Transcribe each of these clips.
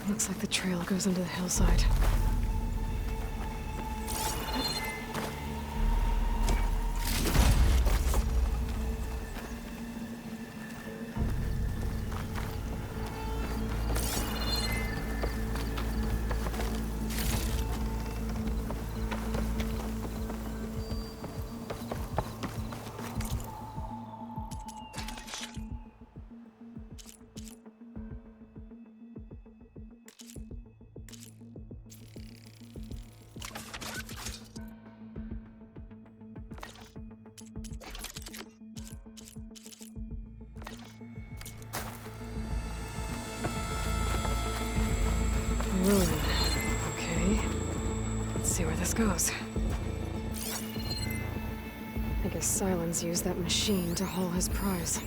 Looks like the trail goes into the hillside. Okay. Let's see where this goes. I guess Silence used that machine to haul his prize.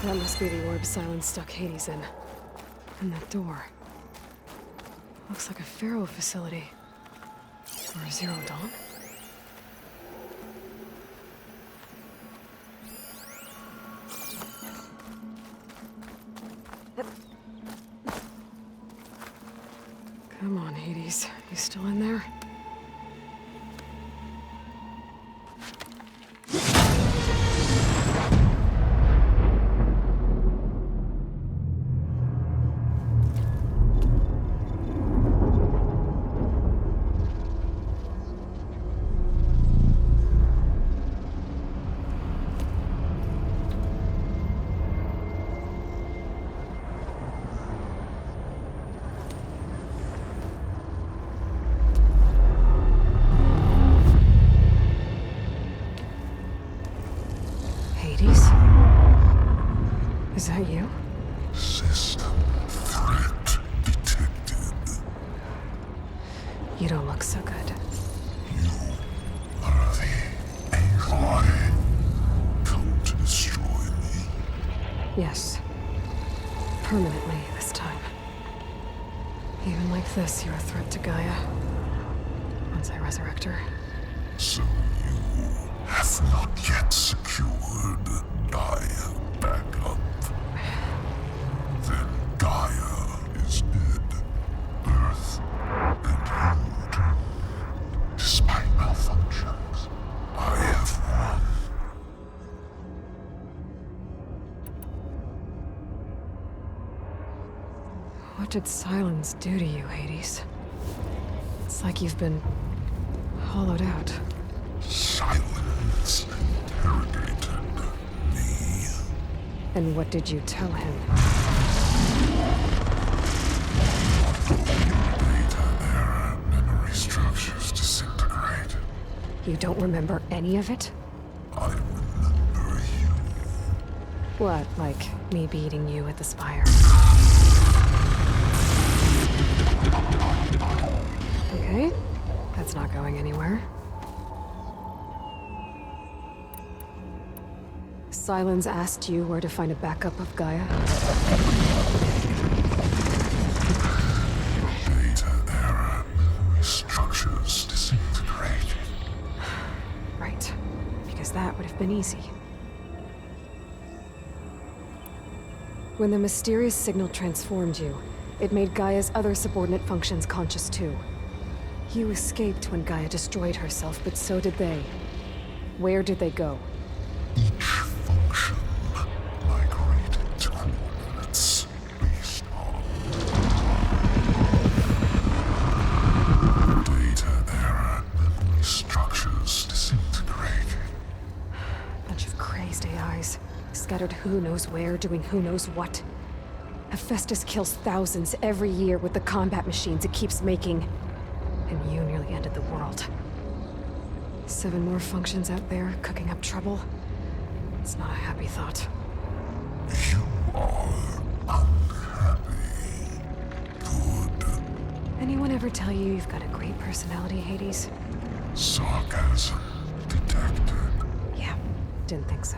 That must be the orb Silence stuck Hades in. And that door. Looks like a Pharaoh facility. Or a Zero Dawn? Come on, Hades. You still in there? Is that you? System threat detected. You don't look so good. You are the Aloy. Come to destroy me. Yes. Permanently this time. Even like this, you're a threat to Gaia. Once I resurrect her. So you have not yet secured Gaia back up. Then Gaia is dead. Earth and you too. Despite malfunctions, I have won. What did Silence do to you, Hades? It's like you've been hollowed out. Silence interrogated me. And what did you tell him? Data era memory structures disintegrate. You don't remember any of it? I remember you. What, like me beating you at the spire? Okay, that's not going anywhere. Silence asked you where to find a backup of Gaia? Data era memory structures disintegrated. Right, because that would have been easy. When the mysterious signal transformed you, it made Gaia's other subordinate functions conscious too. You escaped when Gaia destroyed herself, but so did they. Where did they go? Each function migrated to coordinates based on data era memory structures disintegrated. Bunch of crazed AIs, scattered who knows where, doing who knows what. Hephaestus kills thousands every year with the combat machines it keeps making. And you nearly ended the world. 7 more functions out there, cooking up trouble. It's not a happy thought. You are unhappy. Good. Anyone ever tell you you've got a great personality, Hades? Sarcasm detected. Yeah, didn't think so.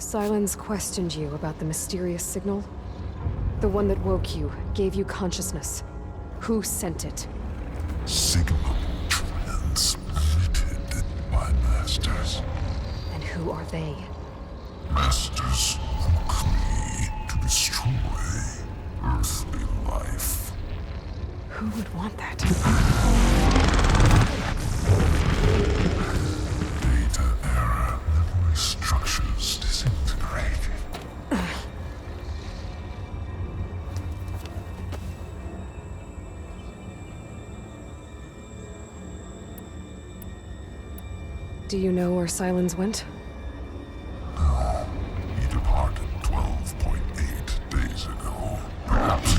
Silence questioned you about the mysterious signal? The one that woke you, gave you consciousness. Who sent it? Signal transmitted by masters. And who are they? Masters woke me to destroy earthly life. Who would want that? Data error, memory structures disintegrating. Do you know where Silence went? No, he departed 12.8 days ago. Perhaps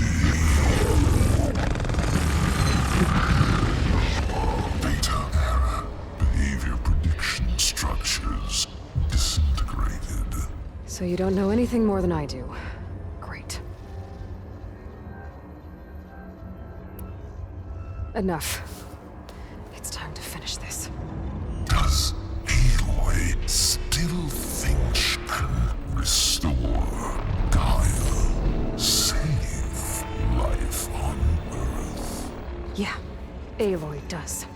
data error, behavior prediction structures disintegrated. So you don't know anything more than I do. Great. Enough. It's time to finish this. Does Aloy still think she can restore Gaia, save life on Earth? Yeah, Aloy does.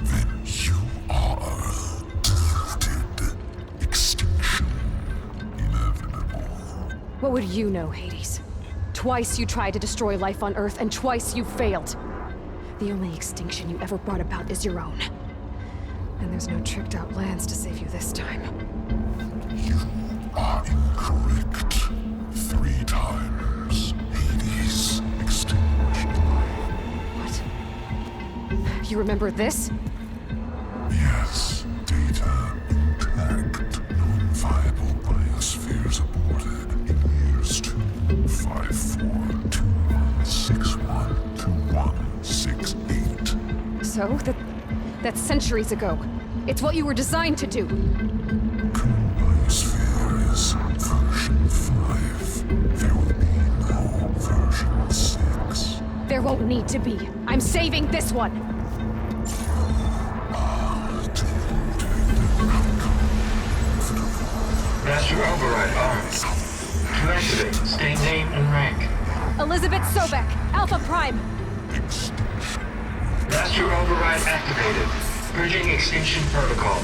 Then you are deluded. Extinction inevitable. What would you know, Hades? Twice you tried to destroy life on Earth, and twice you failed. The only extinction you ever brought about is your own. And there's no tricked-out lands to save you this time. You are incorrect. 3 times. Hades extinguished life. What? You remember this? Yes, data intact. Non-viable biospheres aborted in years 2154, 2161, 2168. So, that's centuries ago. It's what you were designed to do. Current biosphere is version 5. There will be no version 6. There won't need to be. I'm saving this one! Master override armed. To activate, state name and rank. Elizabeth Sobek, Alpha Prime! Extinction. Master override activated. Purging extinction protocol.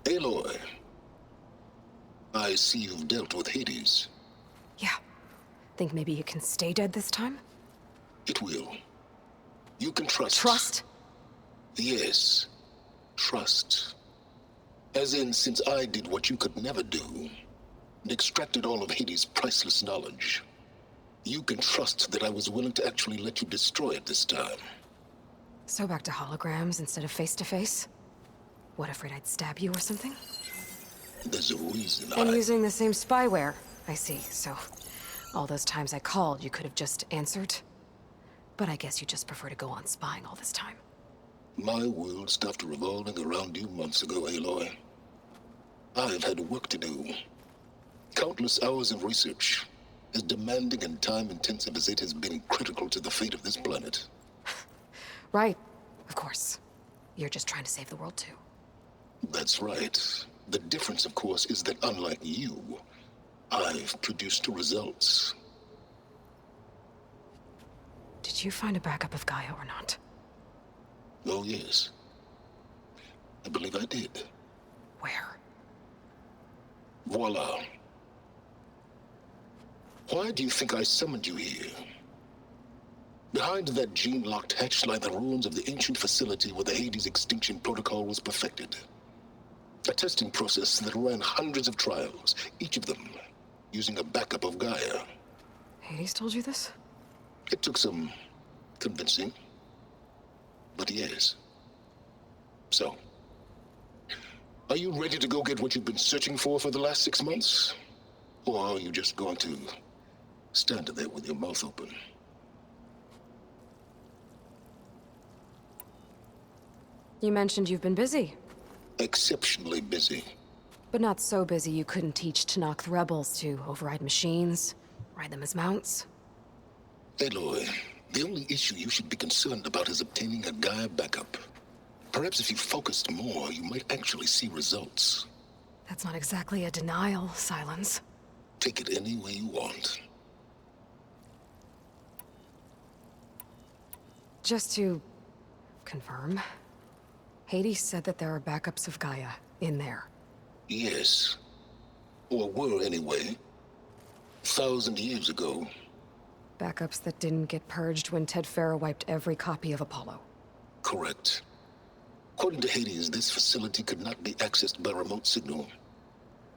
Aloy, I see you've dealt with Hades. Yeah. Think maybe you can stay dead this time? It will. You can trust. Trust? Yes. Trust. As in, since I did what you could never do, and extracted all of Hades' priceless knowledge, you can trust that I was willing to actually let you destroy it this time. So back to holograms instead of face-to-face? What, afraid I'd stab you or something? There's a reason And using the same spyware. I see, so... all those times I called, you could have just answered? But I guess you just prefer to go on spying all this time. My world stopped revolving around you months ago, Aloy. I've had work to do. Countless hours of research, as demanding and time-intensive as it has been critical to the fate of this planet. Right, of course. You're just trying to save the world too. That's right. The difference, of course, is that unlike you, I've produced results. Did you find a backup of Gaia or not? Oh, yes. I believe I did. Where? Voila. Why do you think I summoned you here? Behind that gene-locked hatch lie the ruins of the ancient facility where the Hades extinction protocol was perfected. A testing process that ran hundreds of trials, each of them using a backup of Gaia. Hades told you this? It took some convincing, but yes. So, are you ready to go get what you've been searching for the last 6 months? Or are you just going to stand there with your mouth open? You mentioned you've been busy. Exceptionally busy. But not so busy you couldn't teach Tanakh rebels to override machines, ride them as mounts. Aloy, the only issue you should be concerned about is obtaining a Gaia backup. Perhaps if you focused more, you might actually see results. That's not exactly a denial, Silence. Take it any way you want. Just to confirm, Hades said that there are backups of Gaia in there. Yes. Or were anyway. 1,000 years ago. Backups that didn't get purged when Ted Farrow wiped every copy of Apollo. Correct. According to Hades, this facility could not be accessed by remote signal.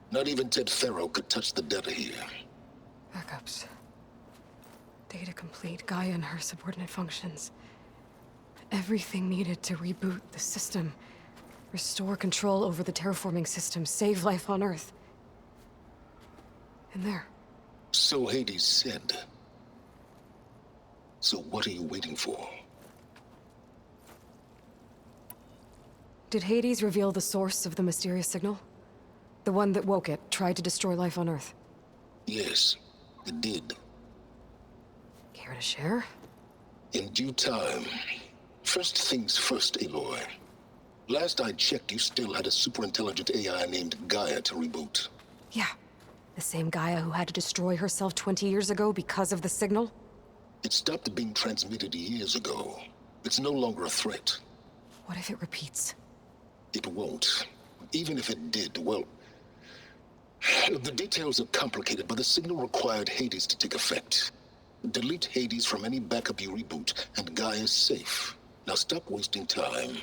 Not even Ted Farrow could touch the data here. Backups. Data complete, Gaia and her subordinate functions. Everything needed to reboot the system. Restore control over the terraforming system, save life on Earth. In there. So Hades said. So what are you waiting for? Did Hades reveal the source of the mysterious signal? The one that woke it, tried to destroy life on Earth? Yes, it did. Care to share? In due time. First things first, Aloy. Last I checked, you still had a superintelligent AI named Gaia to reboot. Yeah. The same Gaia who had to destroy herself 20 years ago because of the signal? It stopped being transmitted years ago. It's no longer a threat. What if it repeats? It won't. Even if it did, well... The details are complicated, but the signal required Hades to take effect. Delete Hades from any backup you reboot, and Gaia's safe. Now stop wasting time.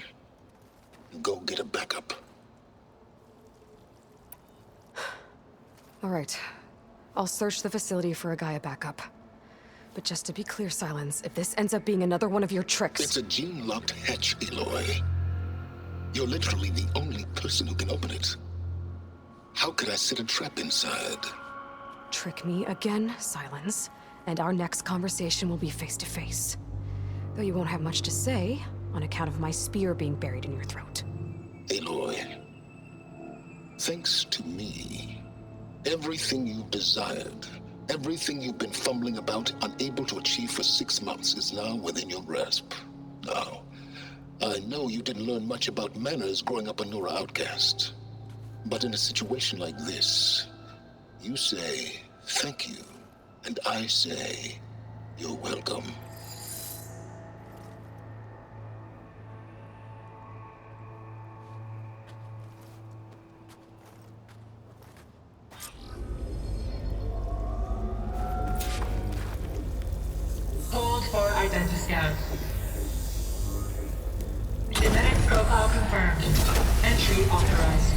Go get a backup. All right. I'll search the facility for a Gaia backup. But just to be clear, Silence, if this ends up being another one of your tricks... It's a gene-locked hatch, Aloy. You're literally the only person who can open it. How could I set a trap inside? Trick me again, Silence, and our next conversation will be face-to-face. Though you won't have much to say, on account of my spear being buried in your throat. Aloy, thanks to me, everything you've desired, everything you've been fumbling about, unable to achieve for 6 months, is now within your grasp. Now, I know you didn't learn much about manners growing up a Nora outcast. But in a situation like this, you say, thank you, and I say, you're welcome. Hold for identiscan. Genetic profile confirmed. Entry authorized.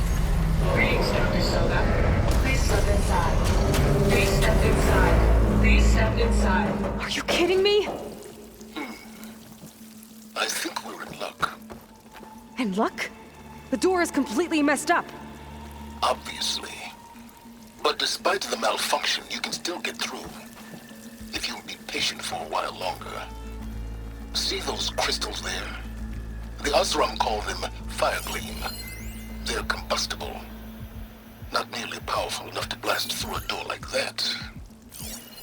Greetings, Dr. Soga. Please step inside. Please step inside. Please step inside. Are you kidding me? I think we're in luck. And luck? The door is completely messed up. Obviously. But despite the malfunction, you can still get through. If you'll be patient for a while longer. See those crystals there? The Osram call them fire gleam. They're combustible. Not nearly powerful enough to blast through a door like that.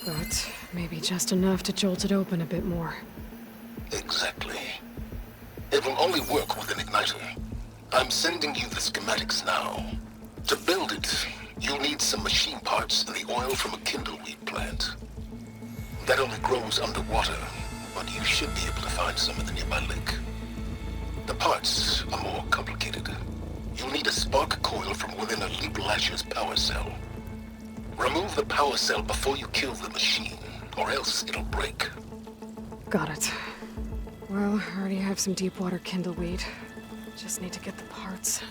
But maybe just enough to jolt it open a bit more. Exactly. It will only work with an igniter. I'm sending you the schematics now. To build it, you'll need some machine parts and the oil from a kindleweed plant. That only grows underwater, but you should be able to find some in the nearby lake. The parts are more complicated. You'll need a spark coil from within a Leap Lasher's power cell. Remove the power cell before you kill the machine, or else it'll break. Got it. Well, I already have some deep water kindleweed. Just need to get the parts.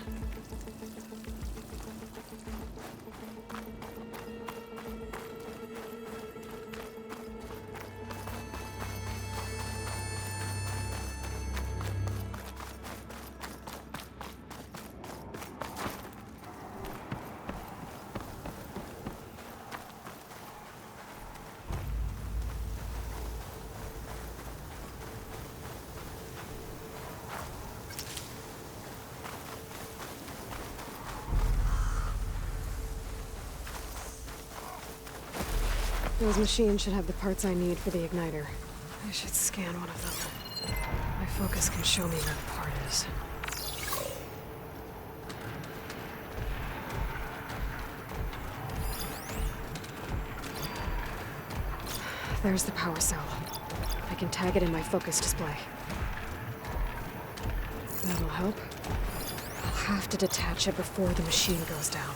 Those machines should have the parts I need for the igniter. I should scan one of them. My focus can show me where the part is. There's the power cell. I can tag it in my focus display. That'll help. I'll have to detach it before the machine goes down.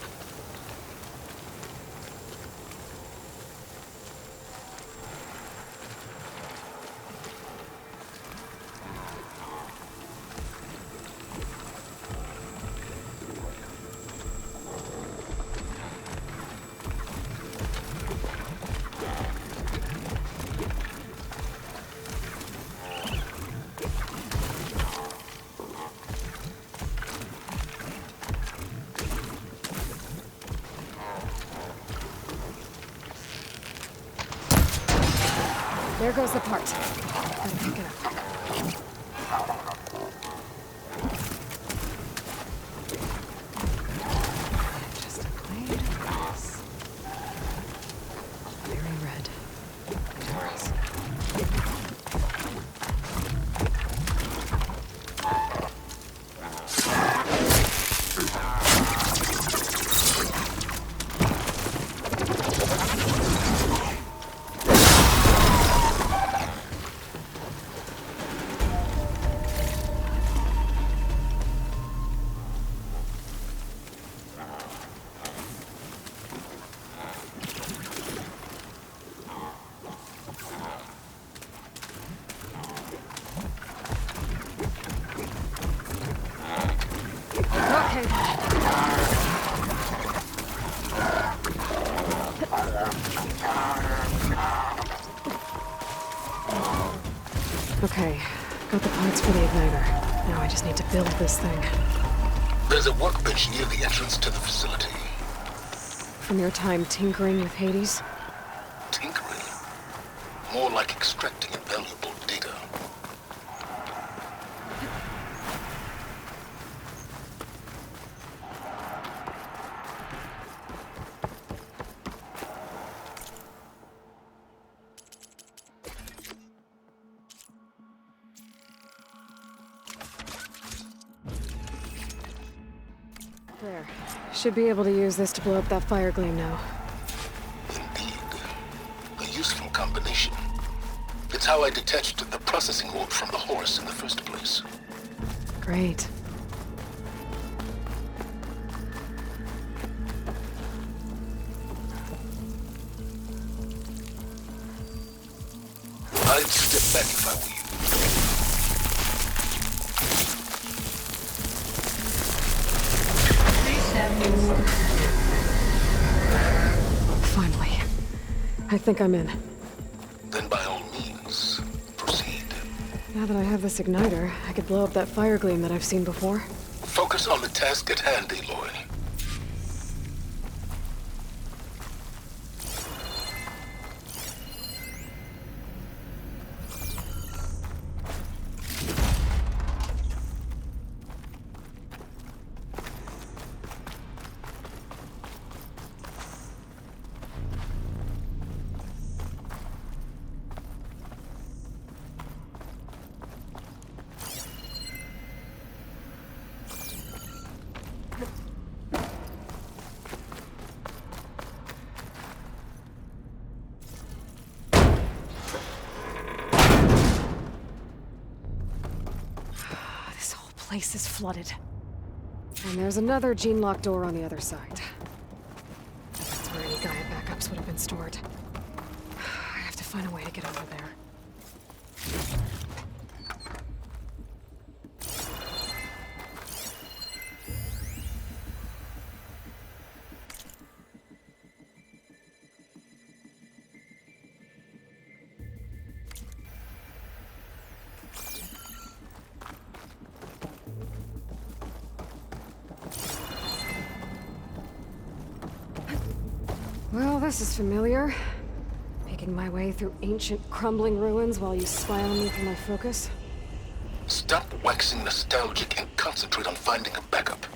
There goes the part. Gotta pick it up. Just a blade of grass. Very red. Doors. Okay, got the parts for the igniter. Now I just need to build this thing. There's a workbench near the entrance to the facility. From your time tinkering with Hades? Tinkering? More like extracting invaluable data. There. Should be able to use this to blow up that fire gleam now. Indeed. A useful combination. It's how I detached the processing orb from the horse in the first place. Great. I'd step back if I were you. Finally. I think I'm in. Then by all means, proceed. Now that I have this igniter, I could blow up that fire gleam that I've seen before. Focus on the task at hand, Aloy. Place is flooded. And there's another gene-locked door on the other side. That's where any Gaia backups would have been stored. I have to find a way to get over there. Well, this is familiar. Making my way through ancient, crumbling ruins while you spy on me through my focus. Stop waxing nostalgic and concentrate on finding a backup.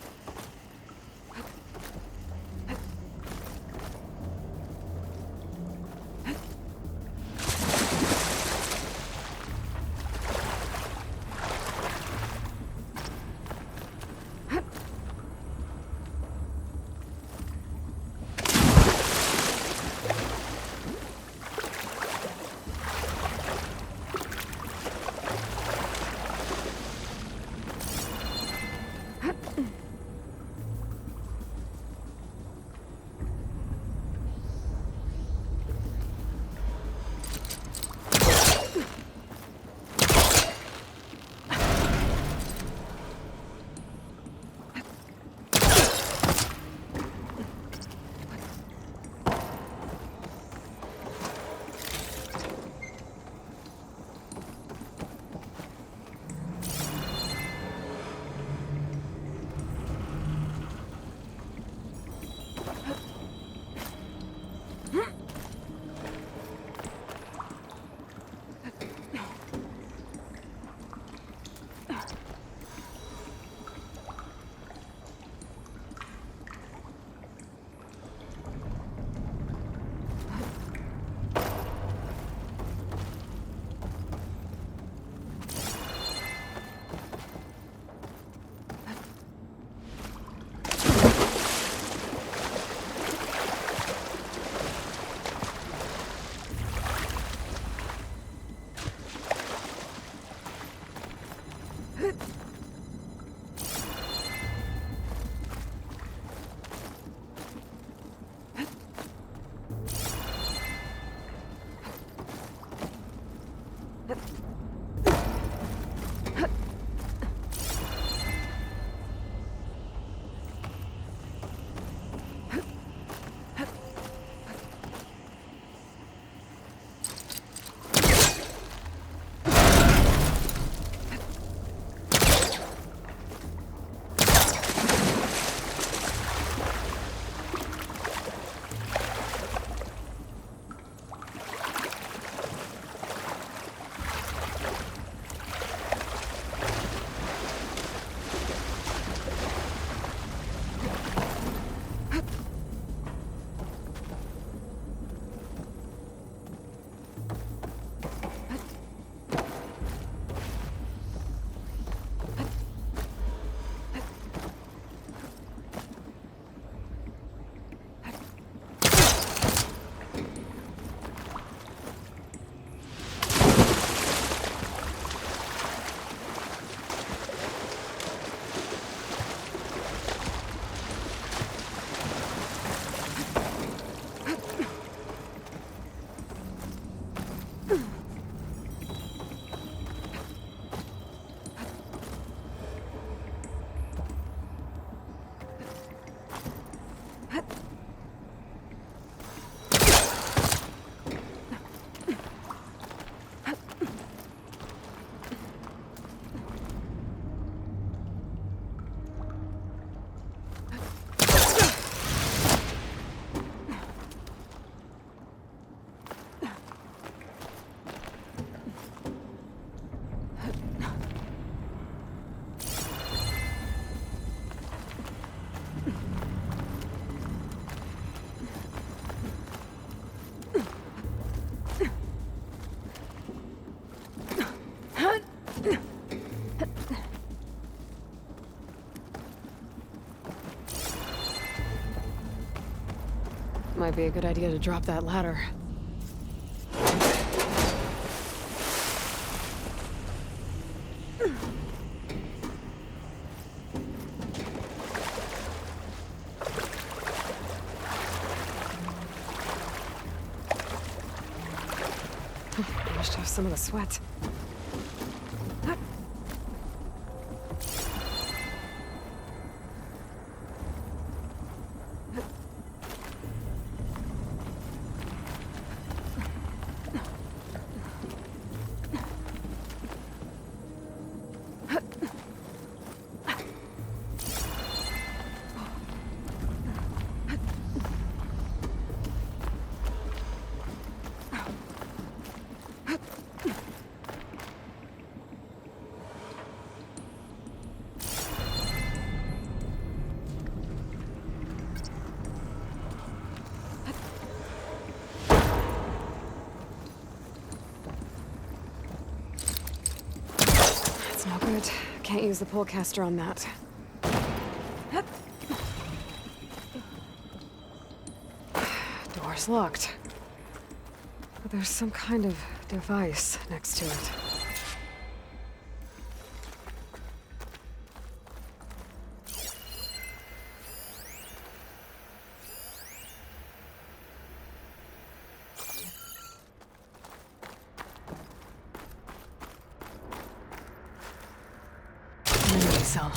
Might be a good idea to drop that ladder. Washed off some of the sweat. No good. Can't use the pullcaster on that. Door's locked. But there's some kind of device next to it. Cell.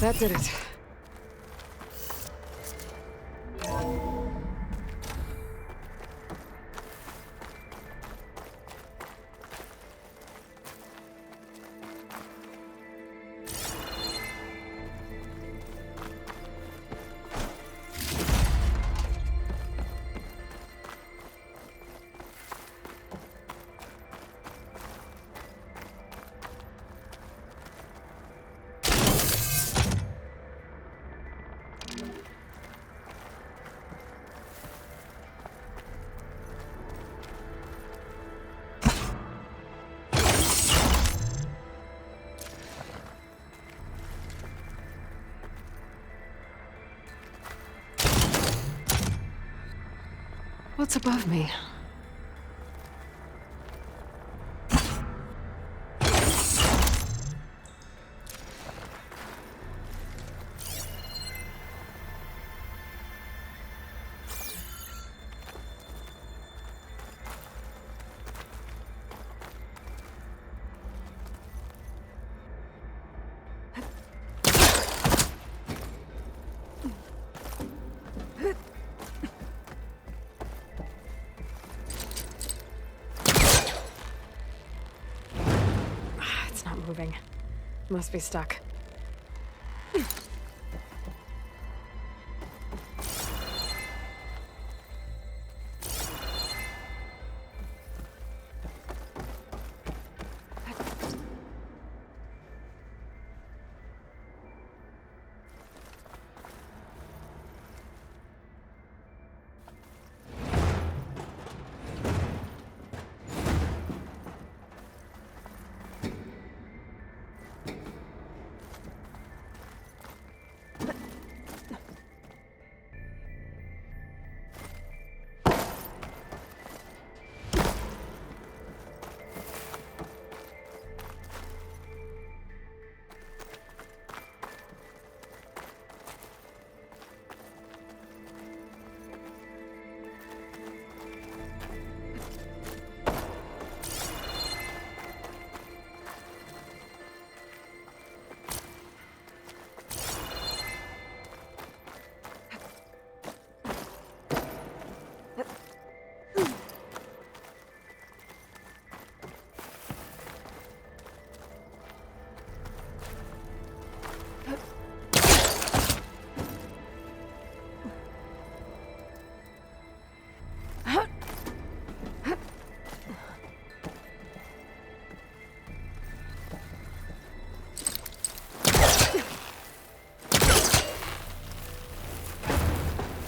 That did it. What's above me? Moving. Must be stuck.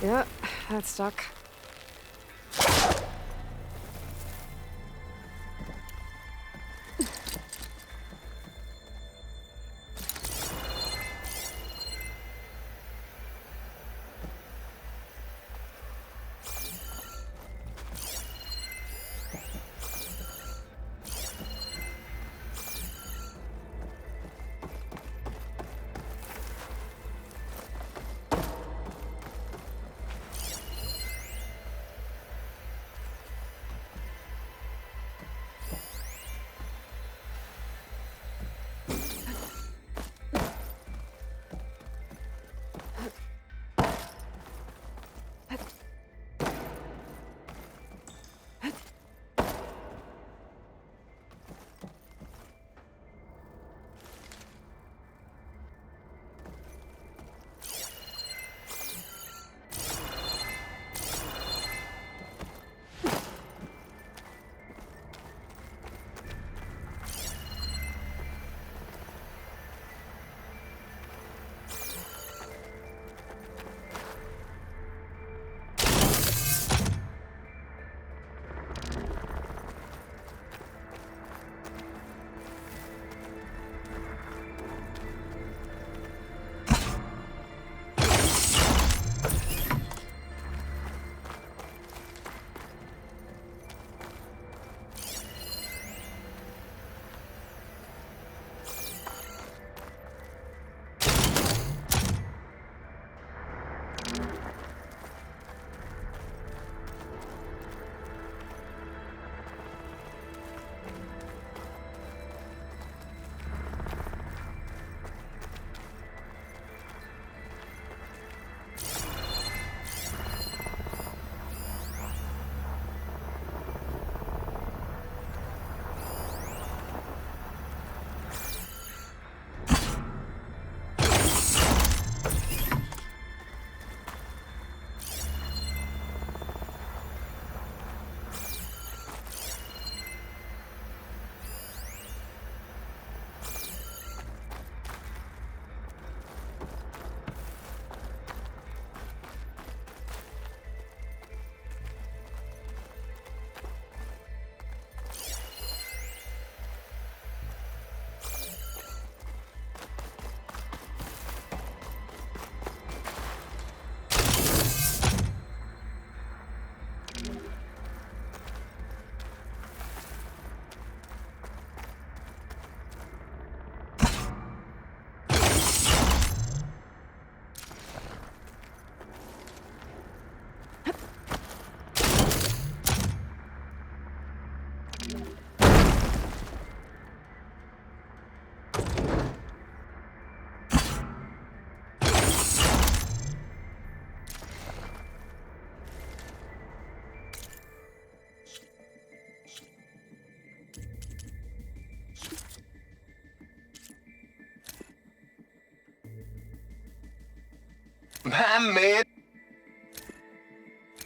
Yeah, that's stuck.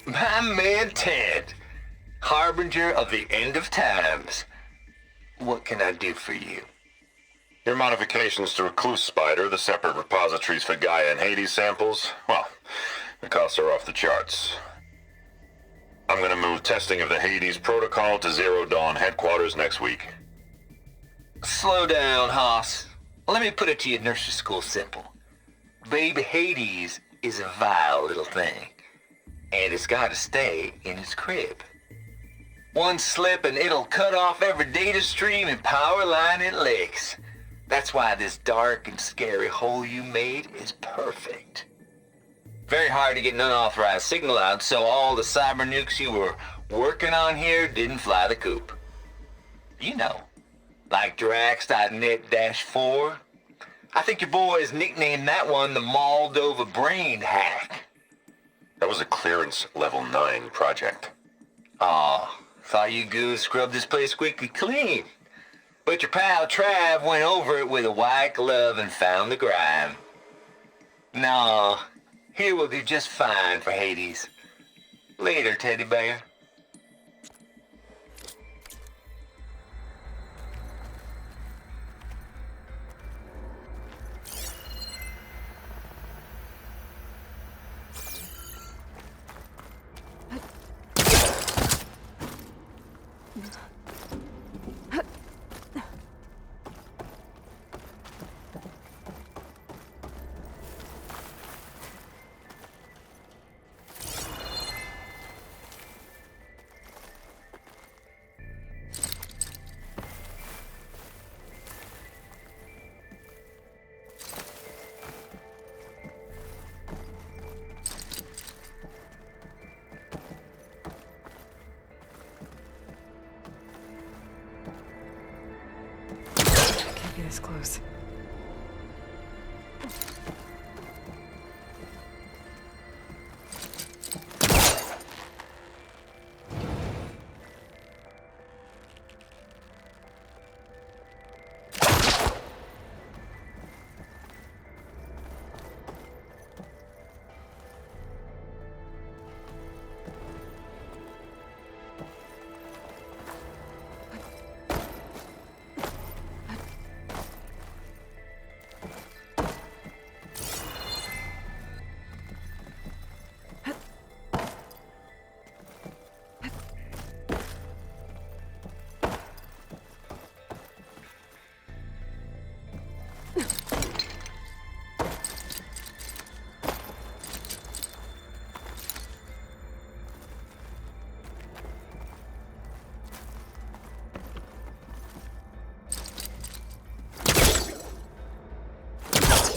My man Ted, harbinger of the end of times. What can I do for you? Your modifications to Recluse Spider, the separate repositories for Gaia and Hades samples, well, the costs are off the charts. I'm gonna move testing of the Hades protocol to Zero Dawn headquarters next week. Slow down, Hoss. Let me put it to you nursery school simple. Baby Hades is a vile little thing, and it's gotta stay in its crib. One slip and it'll cut off every data stream and power line it licks. That's why this dark and scary hole you made is perfect. Very hard to get an unauthorized signal out, so all the cyber nukes you were working on here didn't fly the coop. You know, like Drax.net-4. I think your boys nicknamed that one the Moldova Brain Hack. That was a clearance level 9 project. Aw, thought you goons scrubbed this place squeaky clean. But your pal Trav went over it with a white glove and found the grime. Nah, here will do just fine for Hades. Later, teddy bear. Can't be this close.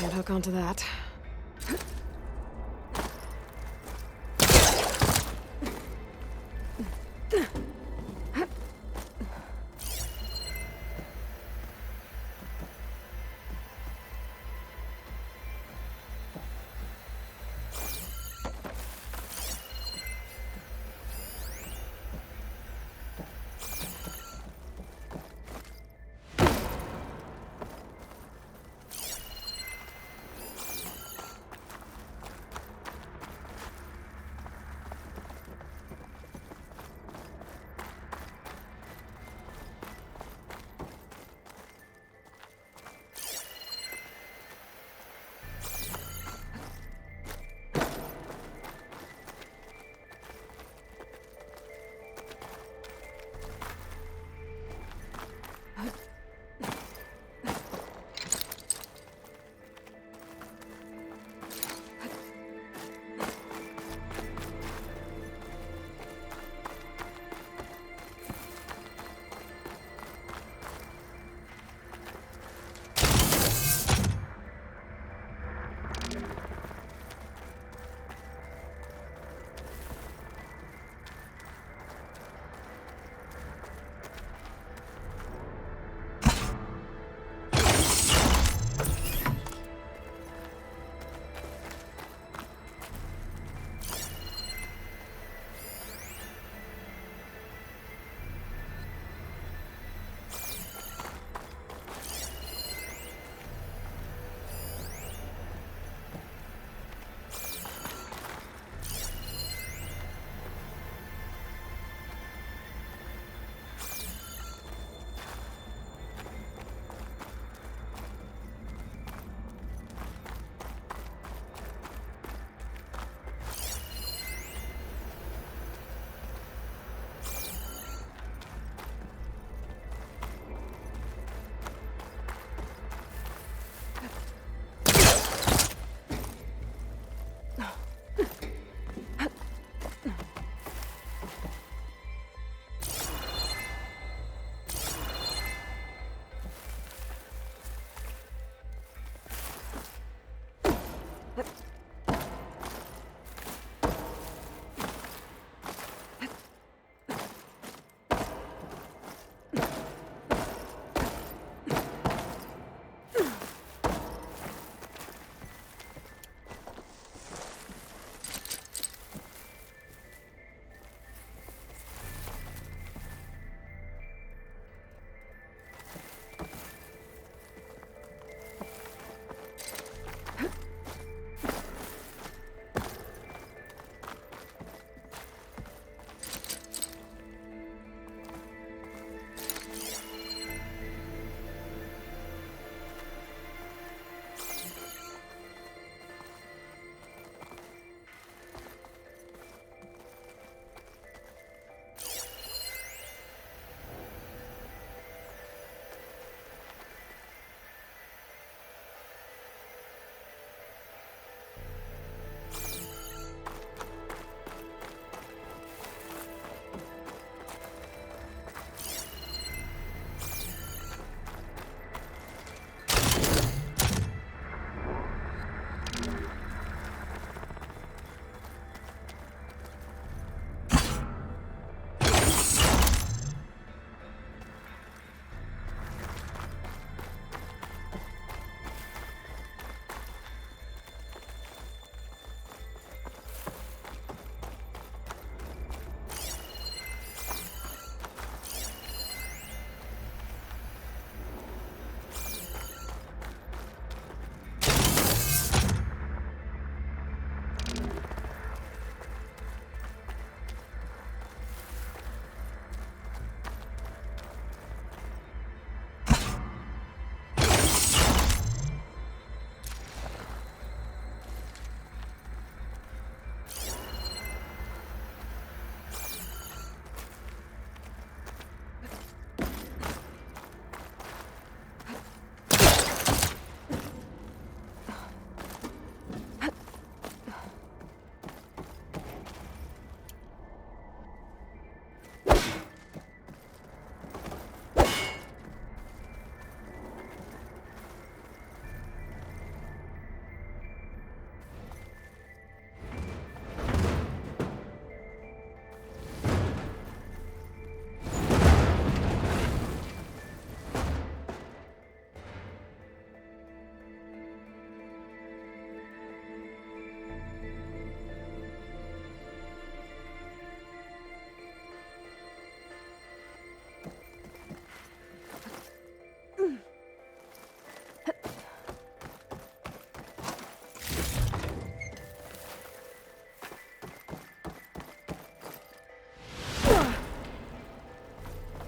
Can't hook onto that.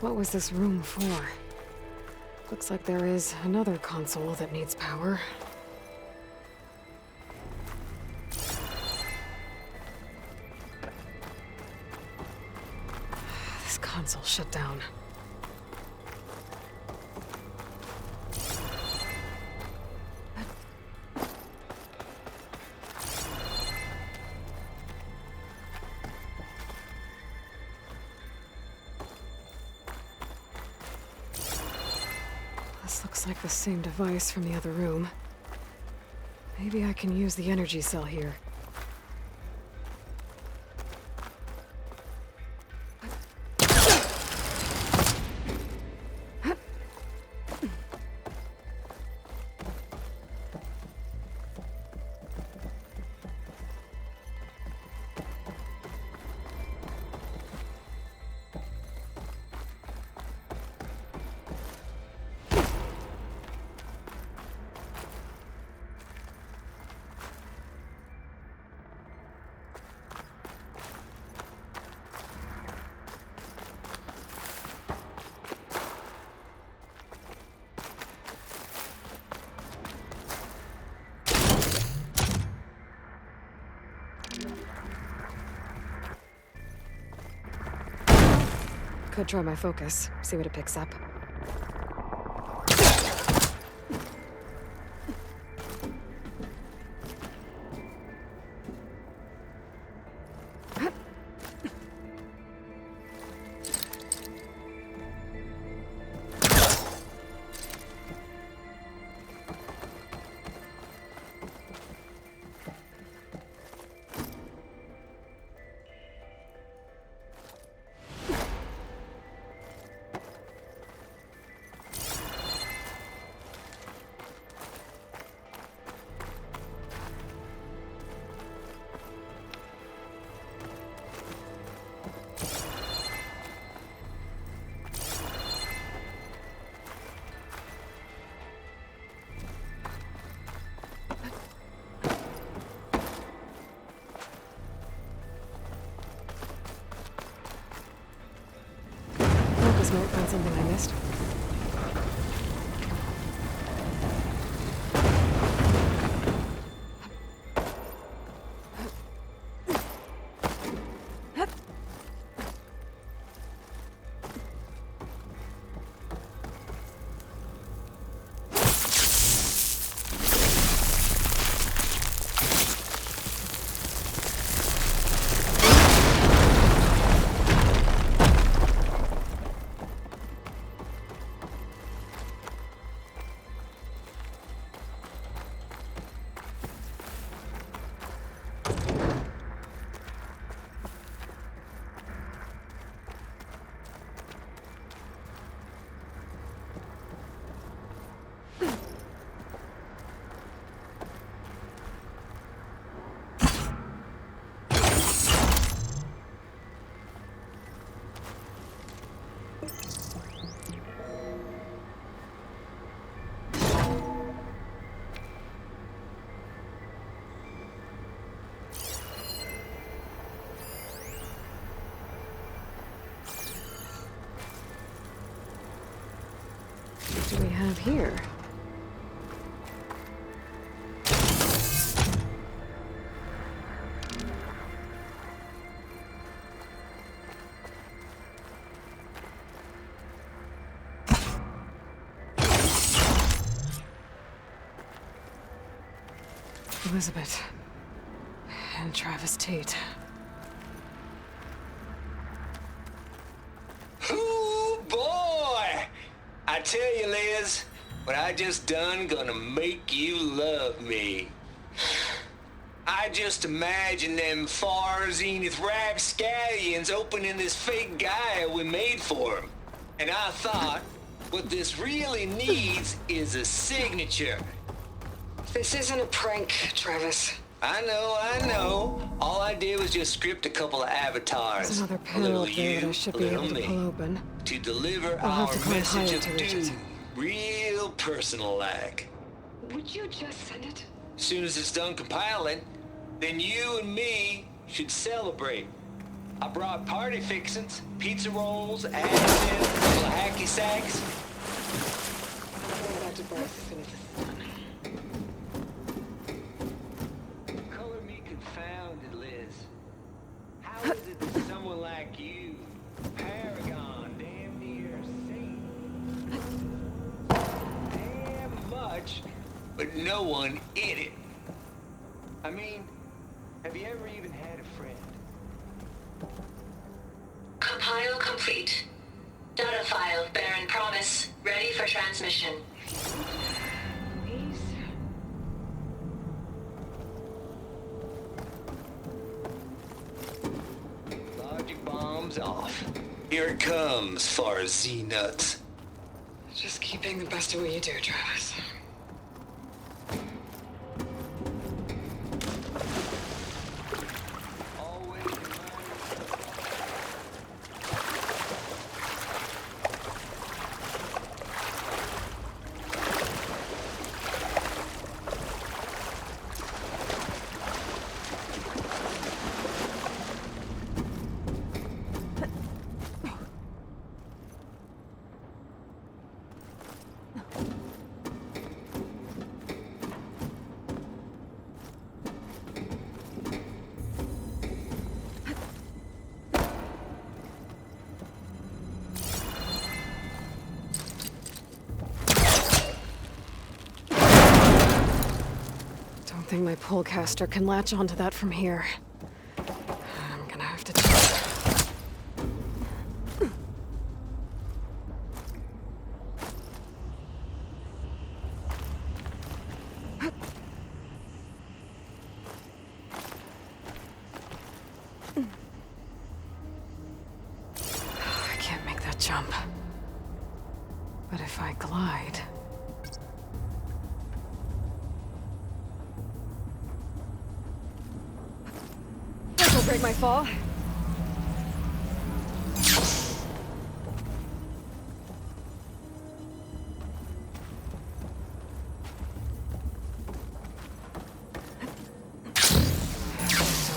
What was this room for? Looks like there is another console that needs power. This console shut down. This looks like the same device from the other room. Maybe I can use the energy cell here. Could try my focus, see what it picks up. Might find something I missed. What do we have here? Elizabeth and Travis Tate. Ooh, boy! I tell you, Liz, what I just done gonna make you love me. I just imagine them far zenith rapscallions opening this fake guy we made for him. And I thought, what this really needs is a signature. This isn't a prank, Travis. I know. All I did was just script a couple of avatars. There's another A panel little up there that I you, should a be little able to me. pull open. To deliver I'll have our to climb message higher of to reach it. doom real personal-like. Would you just send it? Soon as it's done compiling, then you and me should celebrate. I brought party fixins, pizza rolls, acid, little hacky sacks. Going back to birth as soon as this is done. Color me confounded, Liz. How is it that someone like you, paragon, damn near saint, damn much, but no one in it? I mean, have you ever even had a friend? Compile complete. Data file, Baron Promise, ready for transmission. Logic bombs off. Here it comes, far Z nuts. Just keep being the best at what you do, Travis. Always in mind. Don't think my pullcaster can latch onto that from here. I'm gonna have to check. I can't make that jump. But if I glide... This'll break my fall. Don't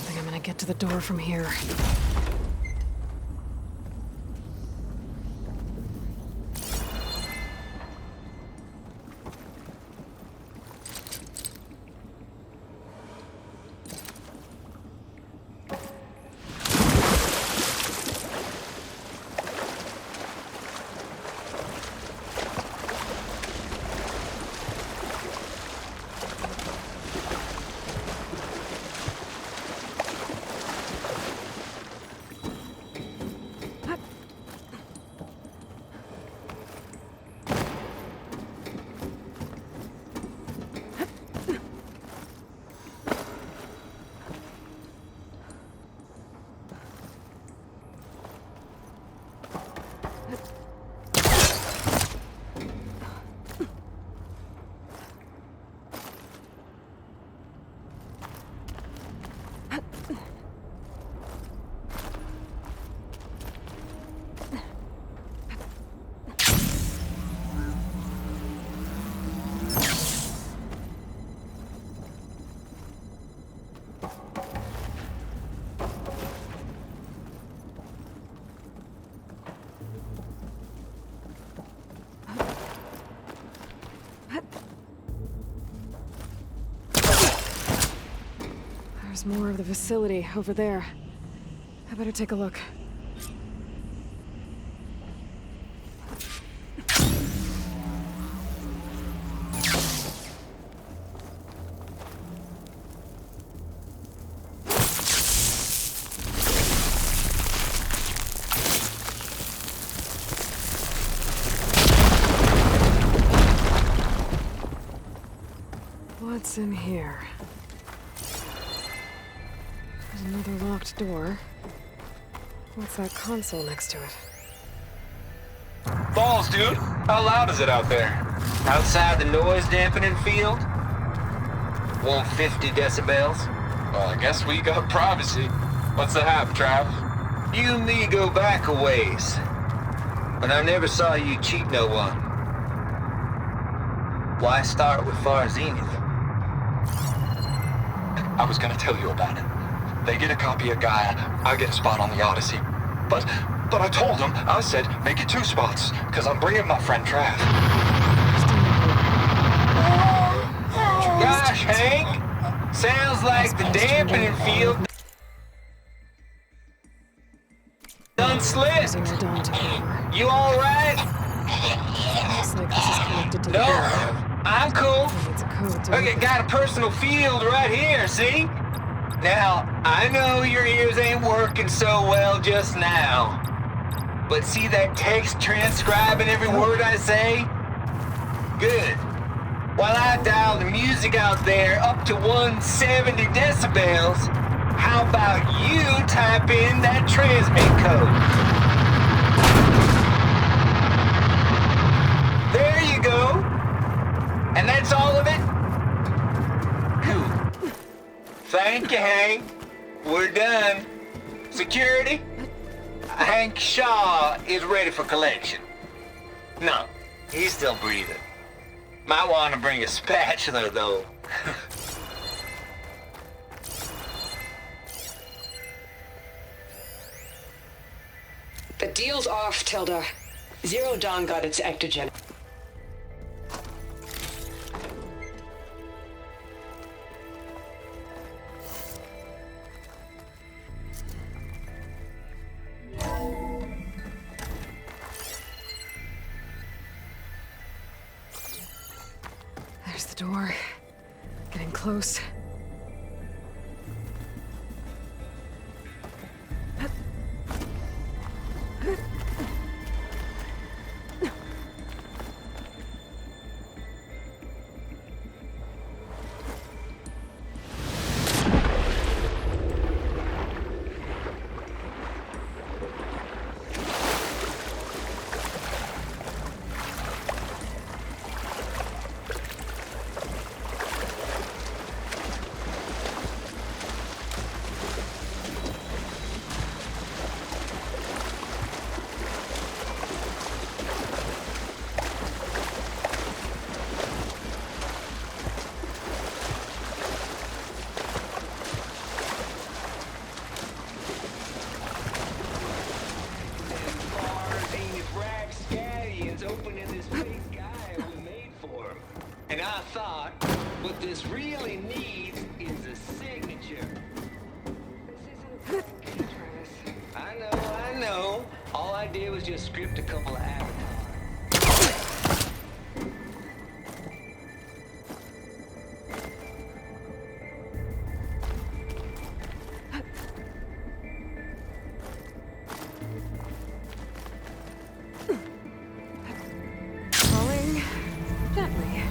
think I'm gonna get to the door from here. There's more of the facility over there. I better take a look. What's in here? There's another locked door. What's that console next to it? Balls, dude! How loud is it out there? Outside the noise dampening field? 150 decibels? Well, I guess we got privacy. What's the hap, Trav? You and me go back a ways. But I never saw you cheat no one. Why start with Far Zenith? I was gonna tell you about it. They get a copy of Gaia, I get a spot on the Odyssey. But I told them, I said, make it 2 spots, because I'm bringing my friend Trav. Gosh, Hank! Sounds like the dampening field done slipped. You alright? Looks like this is connected to the No, door. I'm cool. It's a code to Okay, open. got a personal field right here, see? Now, I know your ears ain't working so well just now. But see that text transcribing every word I say? Good. While I dial the music out there up to 170 decibels, how about you type in that transmit code? There you go. And that's all of it? Cool. Thank you, Hank. We're done. Security? Hank Shaw is ready for collection. No, he's still breathing. Might want to bring a spatula, though. The deal's off, Tilda. Zero Dawn got its ectogen. There's the door. Getting close. And I thought, what this really needs is a signature. This isn't I know. All I did was just script a couple of avatars. Falling gently.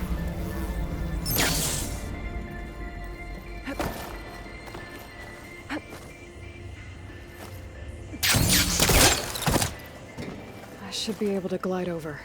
I should be able to glide over.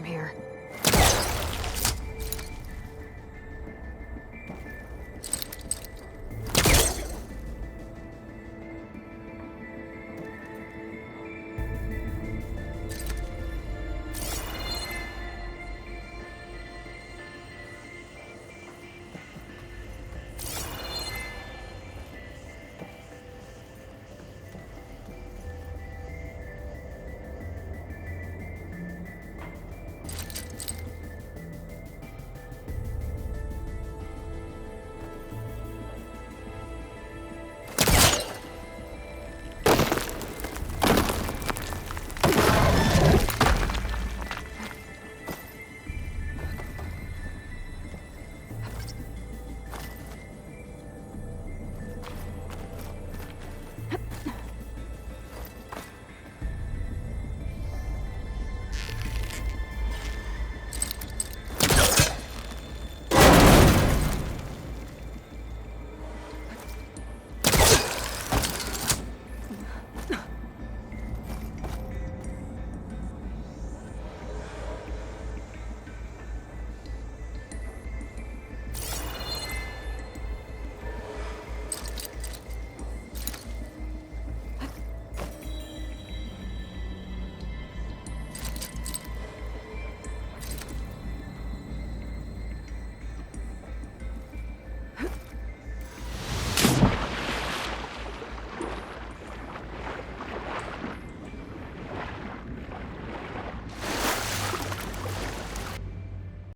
here.